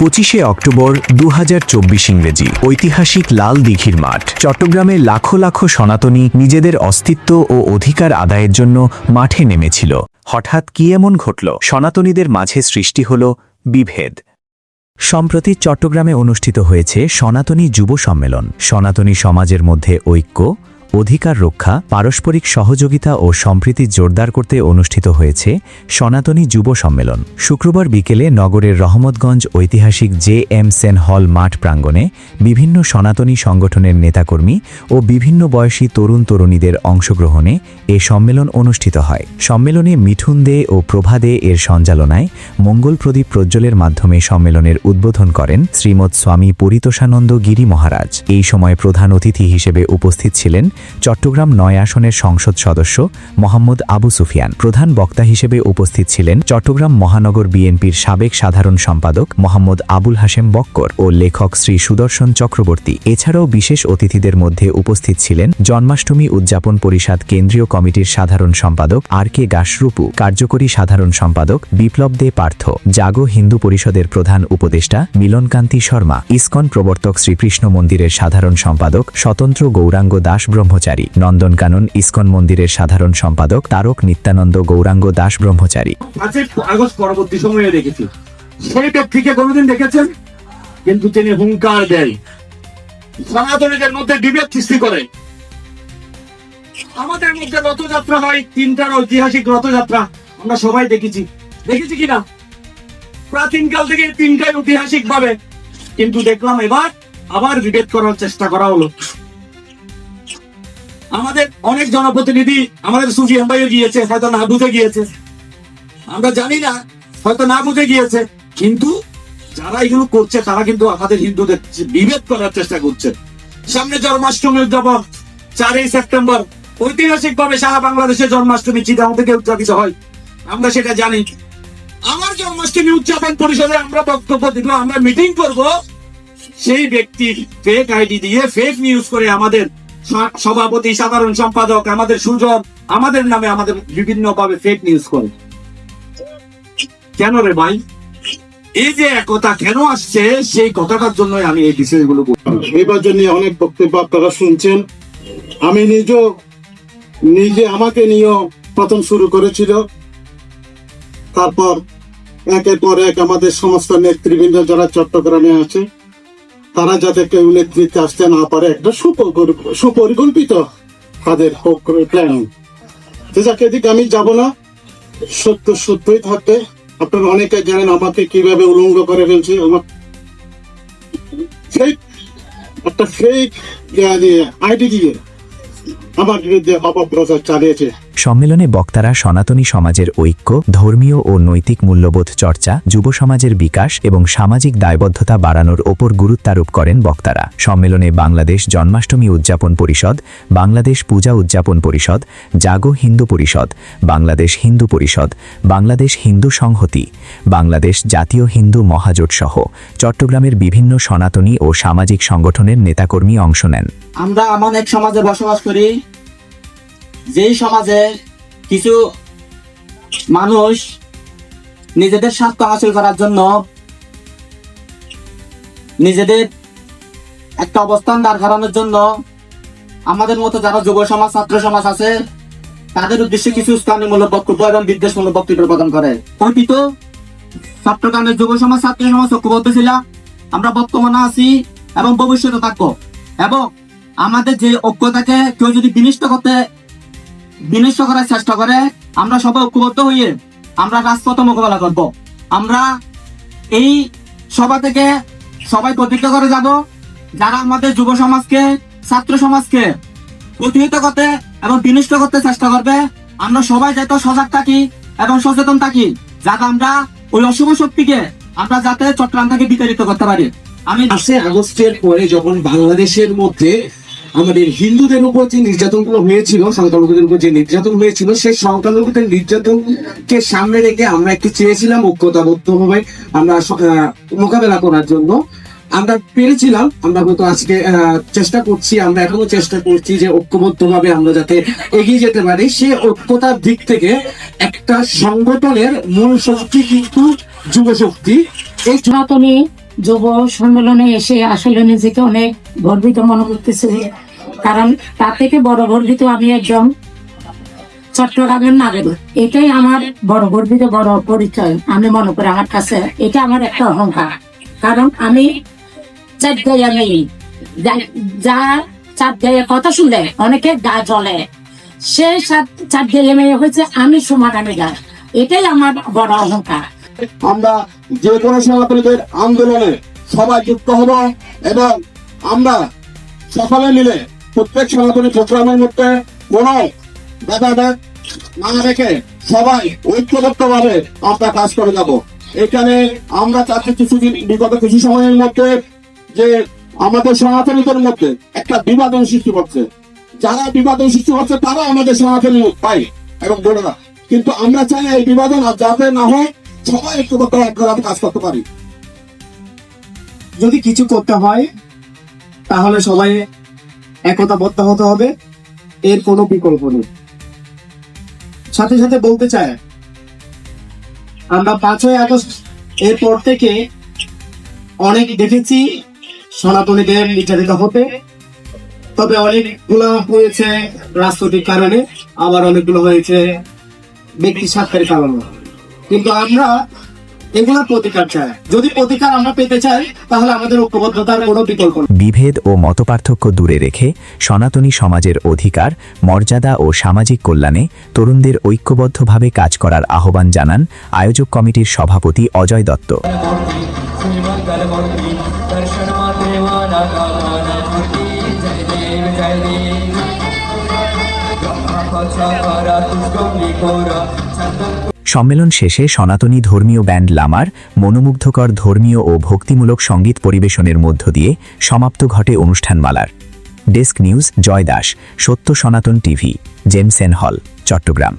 25শে October 2024 ইংরেজি ঐতিহাসিক লাল দিঘির মাঠ। চট্টগ্রামের লাখো লাখো সনাতনী নিজেদের অস্তিত্ব ও অধিকার আদায়ের জন্য মাঠে নেমেছিল। হঠাৎ কি এমন ঘটল? সনাতনীদের মাঝে সৃষ্টি হল বিভেদ। সম্প্রতি চট্টগ্রামে অনুষ্ঠিত হয়েছে সনাতনী যুব সম্মেলন। সনাতনী সমাজের মধ্যে ঐক্য, অধিকার রক্ষা, পারস্পরিক সহযোগিতা ও সম্প্রীতি জোরদার করতে অনুষ্ঠিত হয়েছে সনাতনী যুব সম্মেলন। শুক্রবার বিকেলে নগরের রহমতগঞ্জ ঐতিহাসিক জে.এম. সেন হল মাঠ প্রাঙ্গণে বিভিন্ন সনাতনী সংগঠনের নেতাকর্মী ও বিভিন্ন বয়সী তরুণ তরুণীদের অংশগ্রহণে এ সম্মেলন অনুষ্ঠিত হয়। সম্মেলনে মিঠুন দে ও প্রভা দে এর সঞ্চালনায় মঙ্গল প্রদীপ প্রজ্জ্বলের মাধ্যমে সম্মেলনের উদ্বোধন করেন শ্রীমৎ স্বামী পরিতোষানন্দ গিরি মহারাজ। এই সময় প্রধান অতিথি হিসেবে উপস্থিত ছিলেন চট্টগ্রাম ৯ আসনের সংসদ সদস্য মোহাম্মদ আবু সুফিয়ান। প্রধান বক্তা হিসেবে উপস্থিত ছিলেন চট্টগ্রাম মহানগর বিএনপির সাবেক সাধারণ সম্পাদক মোহাম্মদ আবুল হাশেম বক্কর ও লেখক শ্রী সুদর্শন চক্রবর্তী। এছাড়াও বিশেষ অতিথিদের মধ্যে উপস্থিত ছিলেন জন্মাষ্টমী উদযাপন পরিষদ কেন্দ্রীয় কমিটির সাধারণ সম্পাদক আর.কে গাশরূপু, কার্যকরী সাধারণ সম্পাদক বিপ্লব দে পার্থ, জাগো হিন্দু পরিষদের প্রধান উপদেষ্টা মিলনকান্তি শর্মা, ইসকন প্রবর্তক শ্রীকৃষ্ণ মন্দিরের সাধারণ সম্পাদক স্বতন্ত্র গৌরাঙ্গ দাস ব্রহ্মচারী, নন্দনকানন ইসকন মন্দিরের সাধারণ সম্পাদক তারক নিত্যানন্দ গৌরাঙ্গ দাস ব্রহ্মচারী। 5 আগস্ট পরবর্তী সময়ে দেখেছি, সেই ব্যক্তিকে কোনোদিন দেখেছেন? কিন্তু তিনি হুঙ্কার দেয়, সনাতনীদের মধ্যে বিভেদ সৃষ্টি করে। আমাদের মধ্যে রথযাত্রা হয়, 3টার ঐতিহাসিক রথযাত্রা আমরা সবাই দেখেছি কিনা? প্রাচীনকাল থেকে 3টাই ঐতিহাসিক ভাবে, কিন্তু দেখলাম এবার আবার বিভেদ করার চেষ্টা করা হলো। আমাদের অনেক জনপ্রতিনিধি, আমাদের সুফিয়ান ভাইও গিয়েছে, হয়তো না বুঝে গিয়েছে, আমরা জানি না, হয়তো না বুঝে গিয়েছে, কিন্তু যারা এগুলো করছে তারা কিন্তু আমাদের হিন্দুদের বিভেদ করার চেষ্টা করছে। সামনে জন্মাষ্টমী উদযাপন 4ই সেপ্টেম্বর, ঐতিহাসিক ভাবে সারা বাংলাদেশে জন্মাষ্টমী চিটাং থেকে উদযাপিত হয়, আমরা সেটা জানি। আমার জন্মাষ্টমী উদযাপন পরিষদে আমরা বক্তব্য দিব, আমরা মিটিং করব, সেই ব্যক্তি ফেক আইডি দিয়ে ফেক নিউজ করে আমাদের সভাপতি, সাধারণ সম্পাদক, আমাদের সুজন, আমাদের নামে আমাদের বিভিন্ন ভাবে ফেক নিউজ করে। কেন রে ভাই? এই যে একতা কেন আসছে, সেই কথাটার জন্য আমি এই বিষয়গুলো নির্বাচন নিয়ে অনেক বক্তব্য আপনারা শুনছেন। আমি নিজে আমাকে নিয়েও প্রথম শুরু করেছিল, তারপর একের পর এক আমাদের সমস্ত নেতৃবৃন্দ যারা চট্টগ্রামে আছে তারা যাতে কেউ নেতৃত্বে আসতে না পারে, একটা সুপরিকল্পিত তাদের প্ল্যান। যাকে এদিকে আমি যাব না, সত্যই থাকবে। আপনারা অনেকে জানেন আমাকে কিভাবে উলঙ্গ করে ফেলছে, আমার একটা ফেক আইডি দিয়ে আমার বিরুদ্ধে অপপ্রচার চালিয়েছে। সম্মেলনে বক্তারা সনাতনী সমাজের ঐক্য, ধর্মীয় ও নৈতিক মূল্যবোধ চর্চা, যুব সমাজের বিকাশ এবং সামাজিক দায়বদ্ধতা বাড়ানোর ওপর গুরুত্বারোপ করেন বক্তারা। সম্মেলনে বাংলাদেশ জন্মাষ্টমী উদযাপন পরিষদ, বাংলাদেশ পূজা উদযাপন পরিষদ, জাগো হিন্দু পরিষদ, বাংলাদেশ হিন্দু পরিষদ, বাংলাদেশ হিন্দু সংহতি, বাংলাদেশ জাতীয় হিন্দু মহাজোট সহ চট্টগ্রামের বিভিন্ন সনাতনী ও সামাজিক সংগঠনের নেতাকর্মী অংশ নেন। আমরা এমন এক সমাজে বসবাস করি, যেই সমাজে কিছু মানুষ নিজেদের স্বার্থ হাসিল করার জন্য নিজেদের একটা অবস্থান দাঁড় করানোর জন্য আমাদের মতো যারা যুব সমাজ, ছাত্র সমাজ আছে, তাদের উদ্দেশ্যে কিছু স্থানীয়মূলক বক্তব্য এবং বিদ্বেষমূলক বক্তব্য প্রদান করে। অতীত চট্টগ্রামের যুব সমাজ, ছাত্র সমাজ ঐক্যবদ্ধ ছিলাম, আমরা বর্তমানে আছি এবং ভবিষ্যতে থাকবো। এবং আমাদের যে ঐক্যতাকে কেউ যদি বিনষ্ট করার চেষ্টা করে, আমরা সবাই ঐক্যবদ্ধ হয়ে আমরা রাজপথে মোকাবেলা করব। আমরা এই সভা থেকে সবাই প্রতিজ্ঞা করে যাব, যারা আমাদের যুব সমাজকে, ছাত্র সমাজকে প্রতিহিত করতে এবং বিনষ্ট করতে চেষ্টা করবে, আমরা সবাই যাতে সজাগ থাকি এবং সচেতন থাকি, যাতে আমরা ওই অশুভ শক্তিকে আমরা যাতে চট্টগ্রাম থেকে বিতাড়িত করতে পারি। আমি 5 আগস্টের পরে যখন বাংলাদেশের মধ্যে আমাদের হিন্দুদের উপর যে নির্যাতনগুলো হয়েছিল, সংখ্যালঘুদের উপর যে নির্যাতন হয়েছিল, সেই সংখ্যালঘুদের নির্যাতনকে সামনে রেখে আমরা একটু চেয়েছিলাম ঐক্যতাবদ্ধভাবে আমরা মোকাবেলা করার জন্য। আমরা পেরেছিলাম, আমরা হয়তো আজকে চেষ্টা করছি, আমরা এখনো চেষ্টা করছি যে ঐক্যবদ্ধভাবে আমরা যাতে এগিয়ে যেতে পারি। সেই ঐক্যতার দিক থেকে একটা সংগঠনের মূল শক্তি কিন্তু যুব শক্তি। এই সনাতনী যুব সম্মেলনে এসে আসলে নিজেকে অনেক গর্বিত মনে করতেছি, কারণ তার থেকে বড় গর্বিত আমি একজন চট্টগ্রামের নাগরিক। এটাই আমার বড় গর্বিত, বড় পরিচয় আমি মনে করি আমার কাছে। এটা আমার একটা অহংকার, কারণ আমি চাটগাঁয়া নেই, যা চাটগাঁয়ের কথা শুনলে অনেকে গা জ্বলে, সে চাটগাঁয়া মেয়ে হয়েছে, আমি সমাধানে গা। এটাই আমার বড় অহংকার। আমরা যে কোনো সনাতনীদের আন্দোলনে সবাই যুক্ত হব এবং আমরা সকলে মিলে প্রত্যেক সনাতনী প্রোগ্রামের মধ্যে কোনো ভেদাভেদ না রেখে সবাই ঐক্যবদ্ধভাবে আমরা কাজ করে যাব। এখানে আমরা চাচ্ছি বিগত কিছু সময়ের মধ্যে যে আমাদের সনাতনীদের মধ্যে একটা বিভাজন সৃষ্টি করছে, যারা বিভাজন সৃষ্টি করছে তারা আমাদের সনাতনী ভাই এবং বোনেরা, কিন্তু আমরা চাই এই বিভাজন আর যাতে না হয়, সবাই ঐক্যবদ্ধ কাজ করতে পারি। যদি কিছু করতে হয় তাহলে সবাই একতাবদ্ধ হতে হবে, এর কোনো বিকল্প নেই। সাথে সাথে বলতে চাই, আমরা 5ই আগস্ট এরপর থেকে অনেক দেখেছি সনাতনীদের নির্যাতিত হতে, তবে অনেকগুলো হয়েছে রাজনৈতিক কারণে, আবার অনেকগুলো হয়েছে ব্যক্তি স্বার্থের কারণে। কিন্তু আমরা এগুলা প্রতিকার চাই। যদি প্রতিকার আমরা পেতে চাই তাহলে আমাদের ঐক্যবদ্ধতার কোনো বিকল্প নেই। বিভেদ ও মতপার্থক্য দূরে রেখে সনাতনী সমাজের অধিকার, মর্যাদা ও সামাজিক কল্যাণে তরুণদের ঐক্যবদ্ধভাবে কাজ করার আহ্বান জানান আয়োজক কমিটির সভাপতি অজয় দত্ত। সম্মেলন শেষে সনাতনী ধর্মীয় ব্যান্ড লামার মনোমুগ্ধকর ধর্মীয় ও ভক্তিমূলক সঙ্গীত পরিবেশনের মধ্য দিয়ে সমাপ্ত ঘটে অনুষ্ঠানমালার। ডেস্ক নিউজ, জয় দাস, সত্য সনাতন টিভি, জেমসেন হল, চট্টগ্রাম।